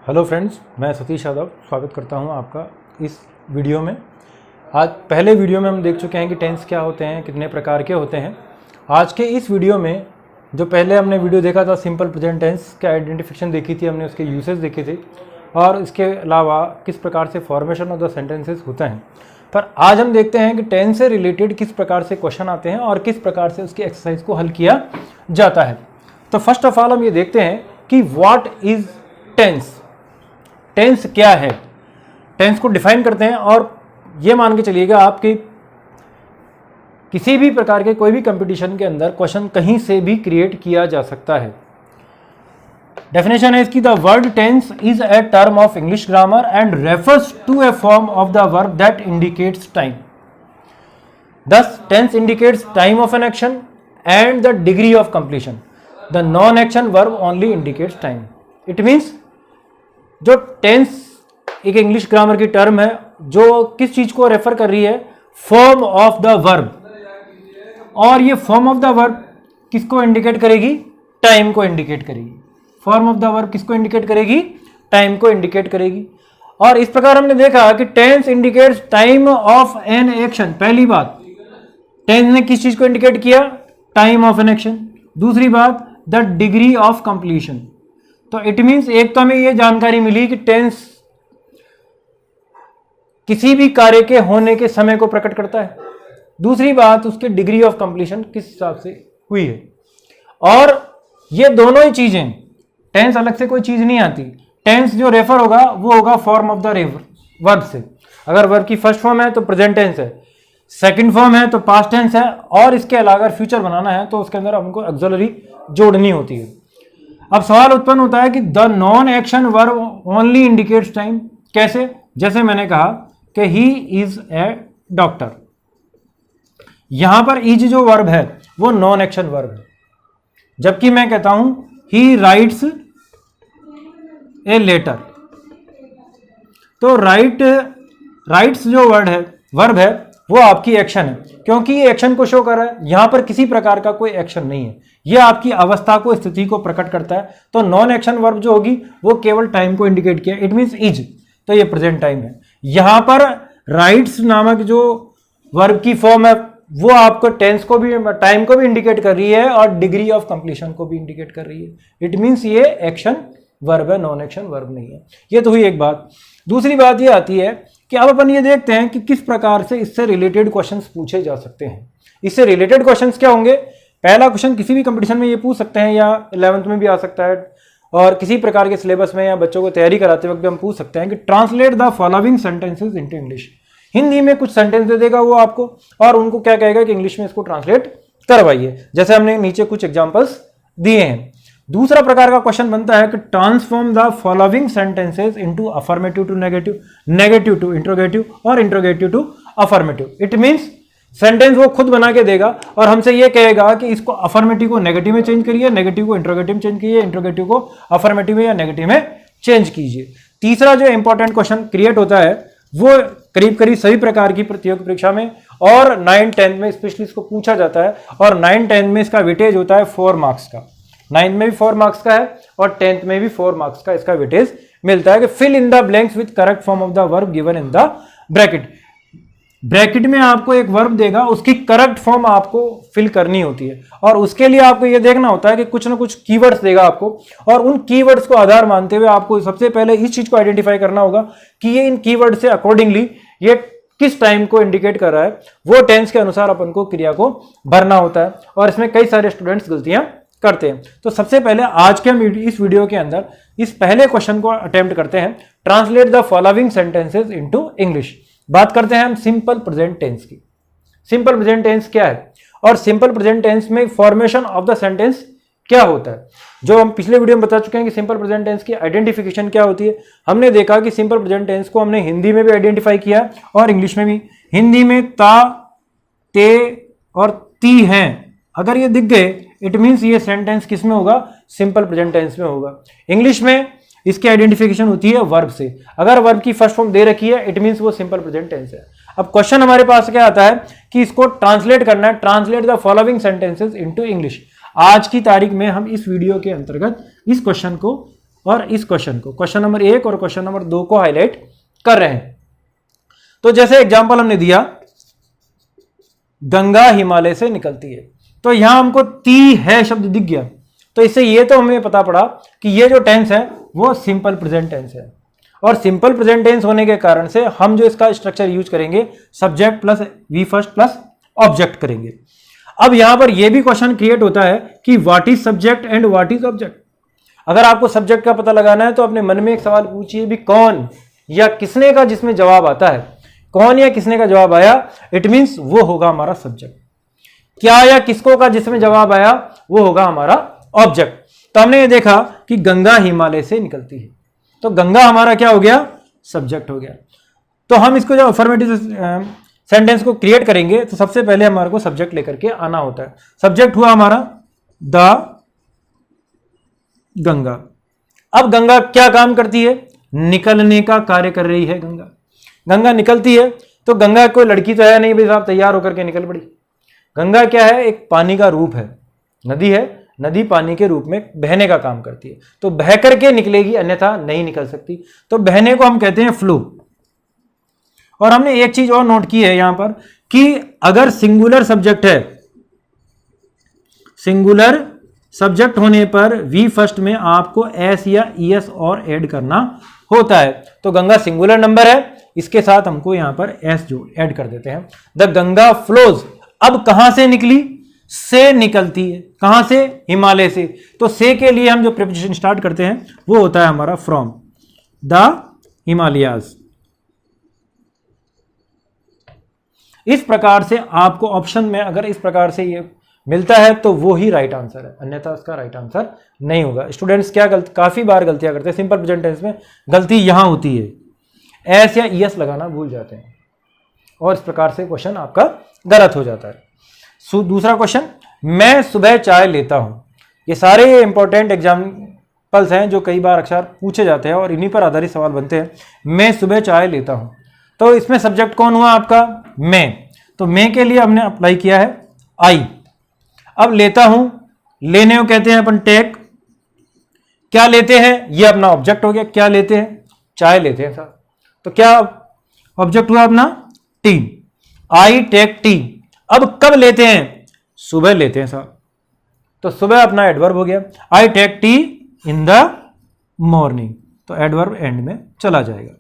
Hello friends, मैं सतीश यादव स्वागत करता हूं आपका इस वीडियो में। आज पहले वीडियो में हम देख चुके हैं कि टेंस क्या होते हैं, कितने प्रकार के होते हैं। आज के इस वीडियो में जो पहले हमने वीडियो देखा था सिंपल प्रेजेंट टेंस का आइडेंटिफिकेशन देखी थी हमने, उसके यूसेज देखे थे और इसके अलावा किस प्रकार से फॉर्मेशन ऑफ द सेंटेंसेस होता है। पर आज हम देखते हैं कि टेंस से रिलेटेड किस प्रकार से क्वेश्चन आते हैं और किस प्रकार से उसकी एक्सरसाइज को हल किया जाता है। तो फर्स्ट ऑफ ऑल हम ये देखते हैं कि व्हाट इज टेंस। टेंस क्या है, टेंस को डिफाइन करते हैं और ये मान के चलिएगा आपकी किसी भी प्रकार के कोई भी कंपटीशन के अंदर क्वेश्चन कहीं से भी क्रिएट किया जा सकता है। डेफिनेशन है इसकी, the word tense is a term of English grammar and refers to a form of the verb that indicates time. This tense indicates time of an action and the degree of completion. The non action verb only indicates time. It means जो tense एक English grammar की term है जो किस चीज को refer कर रही है, फॉर्म ऑफ द वर्ब। और ये फॉर्म ऑफ द वर्ब किसको इंडिकेट करेगी, टाइम को इंडिकेट करेगी। फॉर्म ऑफ द वर्ब किसको इंडिकेट करेगी, टाइम को इंडिकेट करेगी। और इस प्रकार हमने देखा कि tense indicates time of an action. पहली बात, टेंस ने किस चीज को इंडिकेट किया, टाइम ऑफ एन एक्शन। दूसरी बात, द डिग्री ऑफ कंप्लीशन। तो इट मीन्स एक तो हमें यह जानकारी मिली कि टेंस किसी भी कार्य के होने के समय को प्रकट करता है। दूसरी बात, उसके डिग्री ऑफ कंप्लीशन किस हिसाब से हुई है। और ये दोनों ही चीजें, टेंस अलग से कोई चीज नहीं आती। टेंस जो रेफर होगा वो होगा फॉर्म ऑफ द वर्ब से। अगर वर्ब की फर्स्ट फॉर्म है तो प्रेजेंट टेंस है, सेकंड फॉर्म है तो पास्ट टेंस है, और इसके अलावा अगर फ्यूचर बनाना है तो उसके अंदर हमको ऑक्सिलरी जोड़नी होती है। अब सवाल उत्पन्न होता है कि the non action verb only indicates time. कैसे? जैसे मैंने कहा कि ही इज ए डॉक्टर, यहां पर इज जो वर्ब है वो नॉन एक्शन वर्ब है, जबकि मैं कहता हूं ही राइट्स ए लेटर। तो राइट्स जो वर्ब है वो आपकी एक्शन है, क्योंकि ये एक्शन को शो कर रहा है। यहां पर किसी प्रकार का कोई एक्शन नहीं है, यह आपकी अवस्था को, स्थिति को प्रकट करता है। तो नॉन एक्शन वर्ब जो होगी वो केवल टाइम को इंडिकेट किया, इट मींस इज, तो ये प्रेजेंट टाइम है। यहां पर राइट्स नामक जो वर्ब की फॉर्म है वो आपको टेंस को भी, टाइम को भी इंडिकेट कर रही है और डिग्री ऑफ कंप्लीशन को भी इंडिकेट कर रही है। इट मींस ये एक्शन वर्ब है, नॉन एक्शन वर्ब नहीं है। ये तो हुई एक बात। दूसरी बात ये आती है कि अब अपन ये देखते हैं कि किस प्रकार से इससे रिलेटेड क्वेश्चंस पूछे जा सकते हैं। इससे रिलेटेड क्वेश्चंस क्या होंगे? पहला क्वेश्चन किसी भी कंपटीशन में ये पूछ सकते हैं, या 11th में भी आ सकता है, और किसी प्रकार के सिलेबस में या बच्चों को तैयारी कराते वक्त भी हम पूछ सकते हैं कि translate the following sentences into English. Hindi में कुछ सेंटेंस दे देगा वो आपको और उनको क्या कहेगा कि इंग्लिश में इसको ट्रांसलेट करवाइए, जैसे हमने नीचे कुछ एग्जांपल्स दिए हैं। दूसरा प्रकार का क्वेश्चन बनता है कि transform the following sentences into affirmative to negative, negative to interrogative और interrogative to affirmative. It means sentence वो खुद बना के देगा और हमसे ये कहेगा कि इसको अफर्मेटिव को नेगेटिव में चेंज करिए, नेगेटिव को इंट्रोगेटिव में चेंज कीजिए, इंट्रोगेटिव को अफर्मेटिव में या नेगेटिव में चेंज कीजिए। तीसरा जो इंपॉर्टेंट क्वेश्चन क्रिएट होता है वो करीब करीब सभी प्रकार की प्रतियोगी परीक्षा में और 9th 10th में स्पेशली इसको पूछा जाता है, और 9th 10th में इसका वेटेज होता है 4 मार्क्स का। 9th में भी 4 मार्क्स का है और 10th में भी 4 मार्क्स का इसका वेटेज मिलता है कि fill in the blanks with correct form of the verb given in the bracket. Bracket में आपको एक वर्ब देगा, उसकी करेक्ट फॉर्म आपको फिल करनी होती है, और उसके लिए आपको यह देखना होता है कि कुछ ना कुछ कीवर्ड्स देगा आपको, और उन कीवर्ड्स को आधार मानते हुए आपको सबसे पहले इस चीज को आइडेंटिफाई करना होगा कि ये इन कीवर्ड से अकॉर्डिंगली ये किस टाइम को इंडिकेट कर रहा है। वो टेंस के अनुसार अपन को क्रिया को भरना होता है, और इसमें कई सारे स्टूडेंट्स गलतियां करते हैं। तो सबसे पहले आज के हम इस वीडियो के अंदर इस पहले क्वेश्चन को अटेम्प्ट करते हैं, translate the following sentences into English. बात करते हैं हम सिंपल प्रेजेंट टेंस की। सिंपल प्रेजेंट टेंस क्या है और सिंपल प्रेजेंट टेंस में फॉर्मेशन ऑफ द सेंटेंस क्या होता है। जो हम पिछले वीडियो में बता चुके हैं कि सिंपल प्रेजेंट टेंस की आइडेंटिफिकेशन क्या होती है। हमने देखा कि सिंपल प्रेजेंट टेंस को हमने हिंदी में भी आइडेंटिफाई किया और इंग्लिश में भी। हिंदी में ता, ते और ती हैं, अगर ये दिख गए इट मीन्स ये सेंटेंस किस में होगा, सिंपल प्रेजेंट टेंस में होगा। इंग्लिश में इसकी आइडेंटिफिकेशन होती है वर्ब से। अगर वर्ब की फर्स्ट फॉर्म दे रखी है इट मींस वो सिंपल प्रेजेंट टेंस है। अब क्वेश्चन हमारे पास क्या आता है कि इसको ट्रांसलेट करना है, translate the following sentences into English. आज की तारीख में हम इस वीडियो के अंतर्गत इस क्वेश्चन को और इस क्वेश्चन को, क्वेश्चन नंबर 1 और क्वेश्चन नंबर 2 को हाईलाइट कर रहे हैं। तो जैसे एग्जांपल हमने दिया, गंगा हिमालय से निकलती है, तो यहां हमको ती है शब्द दिख गया, तो इससे ये तो हमें पता पड़ा कि ये जो टेंस है वो सिंपल प्रेजेंट टेंस है। और सिंपल प्रेजेंट टेंस होने के कारण से हम जो इसका स्ट्रक्चर यूज करेंगे, subject plus V first plus object करेंगे। अब यहां पर यह भी क्वेश्चन क्रिएट होता है कि what is subject and what is object. अगर आपको सब्जेक्ट का पता लगाना है तो अपने मन में एक सवाल पूछिए भी कौन या किसने का, जिसमें जवाब आता है कौन या किसने का जवाब आया, इट मींस वो होगा हमारा सब्जेक्ट। क्या या किसको का जिसमें जवाब आया वो होगा हमारा ऑब्जेक्ट। तो हमने ये देखा कि गंगा हिमालय से निकलती है, तो गंगा हमारा क्या हो गया, सब्जेक्ट हो गया। तो हम इसको जब अफर्मेटिव सेंटेंस को क्रिएट करेंगे तो सबसे पहले हमारे को सब्जेक्ट लेकर के आना होता है। सब्जेक्ट हुआ हमारा द गंगा। अब गंगा क्या काम करती है, निकलने का कार्य कर रही है। गंगा गंगा निकलती है, तो गंगा कोई लड़की तो है नहीं भाई साहब तैयार होकर के निकल पड़ी। गंगा क्या है, एक पानी का रूप है, नदी है, नदी पानी के रूप में बहने का काम करती है, तो बह करके निकलेगी, अन्यथा नहीं निकल सकती। तो बहने को हम कहते हैं फ्लो। और हमने एक चीज और नोट की है यहां पर कि अगर सिंगुलर सब्जेक्ट है, सिंगुलर सब्जेक्ट होने पर वी फर्स्ट में आपको एस या ईएस और ऐड करना होता है। तो गंगा सिंगुलर नंबर है, इसके साथ हमको यहां पर एस जो ऐड कर देते हैं। The Ganga flows. अब कहां से निकली, से निकलती है। कहां से, हिमालय से। तो से के लिए हम जो प्रिपोजिशन स्टार्ट करते हैं वो होता है हमारा फ्रॉम द हिमालयाज। इस प्रकार से आपको ऑप्शन में अगर इस प्रकार से ये मिलता है तो वो ही राइट आंसर है, अन्यथा उसका राइट आंसर नहीं होगा। स्टूडेंट्स क्या काफी बार गलतियां करते हैं, सिंपल प्रेजेंट टेंस में गलती यहां होती है, एस या ईएस लगाना भूल जाते हैं और इस प्रकार से क्वेश्चन आपका गलत हो जाता है। दूसरा क्वेश्चन, मैं सुबह चाय लेता हूं। ये सारे इंपॉर्टेंट एग्जाम्पल्स हैं जो कई बार अक्सर पूछे जाते हैं और इन्हीं पर आधारित सवाल बनते हैं। मैं सुबह चाय लेता हूं, तो इसमें सब्जेक्ट कौन हुआ आपका, मैं। तो मैं के लिए हमने अप्लाई किया है आई। अब लेता हूं, लेने को कहते हैं अपन टेक। क्या लेते हैं, ये अपना ऑब्जेक्ट हो गया। क्या लेते हैं, चाय लेते हैं साहब। तो क्या ऑब्जेक्ट हुआ अपना, टी। आई टेक टी। अब कब लेते हैं, सुबह लेते हैं साहब, तो सुबह अपना एडवर्ब हो गया। I take tea in the morning, तो एडवर्ब एंड में चला जाएगा।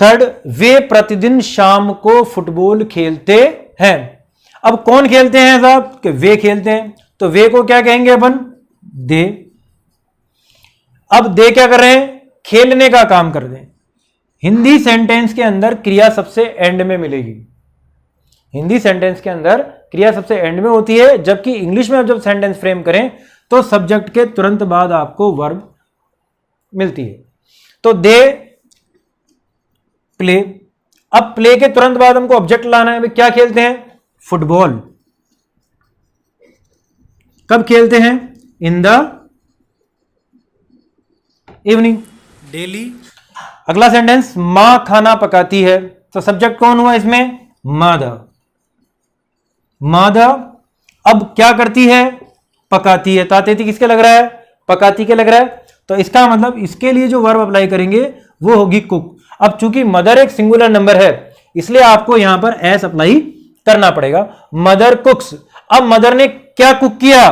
थर्ड, वे प्रतिदिन शाम को फुटबॉल खेलते हैं। अब कौन खेलते हैं साहब, कि वे खेलते हैं, तो वे को क्या कहेंगे अपन, दे। अब दे क्या कर रहे हैं, खेलने का काम कर रहे हैं। हिंदी सेंटेंस के अंदर क्रिया सबसे एंड में मिलेगी। हिंदी सेंटेंस के अंदर क्रिया सबसे एंड में होती है, जबकि इंग्लिश में जब सेंटेंस फ्रेम करें तो सब्जेक्ट के तुरंत बाद आपको वर्ब मिलती है। तो दे प्ले। अब प्ले के तुरंत बाद हमको ऑब्जेक्ट लाना है। क्या खेलते हैं, फुटबॉल। कब खेलते हैं, इन द इवनिंग, डेली। अगला सेंटेंस, मां खाना पकाती है, तो सब्जेक्ट कौन हुआ इसमें, मदर। मदर अब क्या करती है, पकाती है। तातेती किसके लग रहा है, पकाती के लग रहा है, तो इसका मतलब इसके लिए जो वर्ब अप्लाई करेंगे वो होगी कुक। अब चूंकि मदर एक सिंगुलर नंबर है इसलिए आपको यहां पर एस अप्लाई करना पड़ेगा, मदर कुक्स। अब मदर ने क्या कुक किया,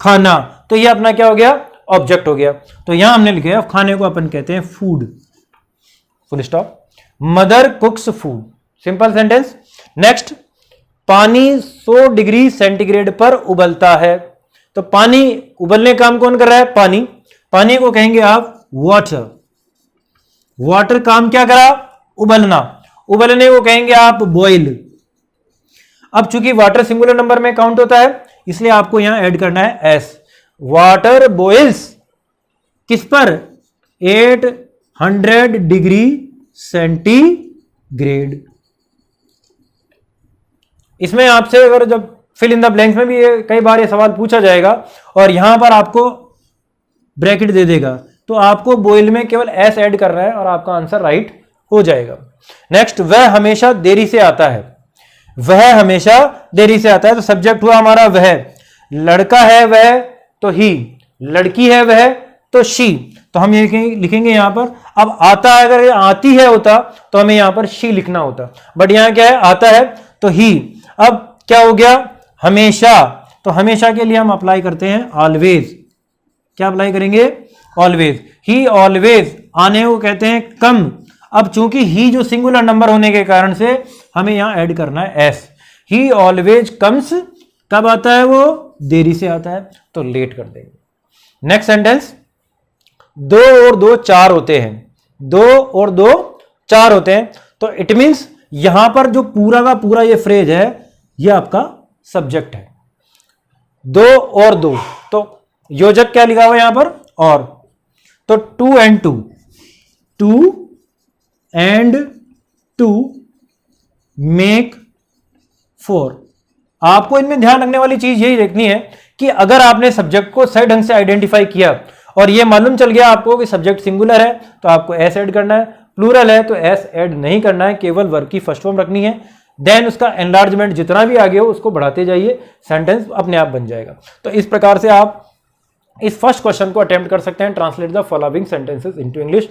खाना, तो ये अपना क्या हो गया, ऑब्जेक्ट हो गया। तो यहां हमने लिखा है खाने को अपन कहते हैं food, full stop. Mother कुक्स food, simple sentence. Next, पानी 100 डिग्री सेंटीग्रेड पर उबलता है, तो पानी उबलने काम कौन कर रहा है, पानी। पानी को कहेंगे आप वाटर। वाटर काम क्या करा, उबलना। उबलने को कहेंगे आप बॉयल। अब चूंकि वाटर सिंगुलर नंबर में काउंट होता है इसलिए आपको यहां ऐड करना है एस। वाटर बॉइल्स किस पर, 800 डिग्री सेंटीग्रेड। इसमें आपसे अगर जब फिल इन द ब्लैंक्स में भी कई बार ये सवाल पूछा जाएगा और यहां पर आपको ब्रैकेट दे देगा, तो आपको बॉयल में केवल एस ऐड करना है और आपका आंसर राइट हो जाएगा। नेक्स्ट, वह हमेशा देरी से आता है। वह हमेशा देरी से आता है, तो सब्जेक्ट हुआ हमारा वह। लड़का है वह, तो ही। लड़की है वह, तो शी, तो हम ये लिखेंगे यहां पर। अब आता है, अगर आती है होता तो हमें यहां पर शी लिखना होता, बट यहां क्या है, आता है तो ही। अब क्या हो गया, हमेशा, तो हमेशा के लिए हम अप्लाई करते हैं ऑलवेज। क्या अप्लाई करेंगे, ऑलवेज। ही ऑलवेज, आने को कहते हैं कम। अब चूंकि ही जो सिंगुलर नंबर होने के कारण से हमें यहां ऐड करना है एस। ही ऑलवेज कम्स, कब आता है वो, देरी से आता है, तो लेट कर देंगे। नेक्स्ट सेंटेंस, 2 और 2 4 होते हैं, 2 और 2 4 होते हैं, तो इट मींस यहां पर जो पूरा का पूरा ये फ्रेज है, ये आपका सब्जेक्ट है। 2 और 2, तो योजक क्या लिखा हुआ है यहां पर, और, तो 2 and 2, 2 and 2 make 4। आपको इनमें ध्यान रखने वाली चीज यही देखनी है कि अगर आपने सब्जेक्ट को सही ढंग से आइडेंटिफाई किया और ये मालूम चल गया आपको कि सब्जेक्ट सिंगुलर है तो आपको एस ऐड करना है, प्लूरल है तो एस ऐड नहीं करना है, केवल वर्ब की फर्स्ट फॉर्म रखनी है। देन उसका एनलार्जमेंट जितना भी आगे हो उसको बढ़ाते जाइए, सेंटेंस अपने आप बन जाएगा। तो इस प्रकार से आप इस फर्स्ट क्वेश्चन को अटेम्प्ट कर सकते हैं, translate the following sentences into English.